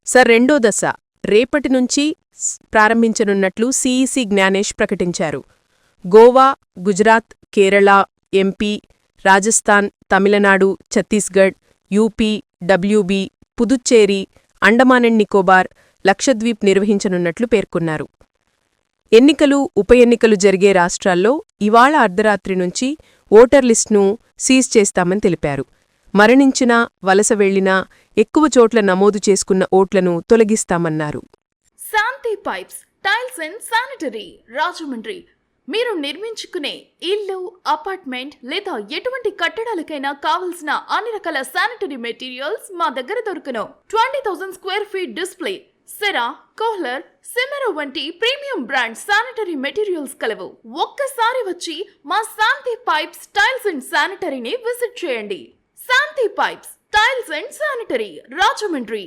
Sir రెండో దశ రేపటి నుంచి ప్రారంభించనున్నట్లు సిఈసి జ్ఞానేష్ ప్రకటించారు. Goa, Gujarat, Kerala, MP, Rajasthan, Tamil Nadu, Chhattisgarh, UP, WB, Puducherry, Andaman and Nicobar, Lakshadweep నిర్వహించనున్నట్లు పేర్కొన్నారు. ఎన్నికలు, ఉప ఎన్నికలు జరిగే రాష్ట్రాల్లో ఇవాళ అర్ధరాత్రి నుంచి ఓటర్ లిస్టును సీజ్ చేస్తామని తెలిపారు. మరణించినా, వలస వెళ్లినా, ఎక్కువ చోట్ల నమోదు చేసుకున్న ఓట్లను తొలగిస్తామన్నారు. Shanti pipes, tiles and sanitary, Rajahmundry. మీరు నిర్మించుకునే ఇల్లు, అపార్ట్మెంట్ లేదా ఎటువంటి కట్టడాలకైనా కావలసిన అన్ని రకాల శానిటరీ మెటీరియల్స్ మా దగ్గర దొరుకును. 20,000 square feet display, Cera, Kohler, సిమెరో వంటి ప్రీమియం బ్రాండ్ శానిటరీ మెటీరియల్స్ కలవు. ఒక్కసారి వచ్చి మా శాంతి పైప్స్, టైల్స్ అండ్ శానిటరీని విజిట్ చేయండి. Shanti pipes, tiles and sanitary, Rajahmundry.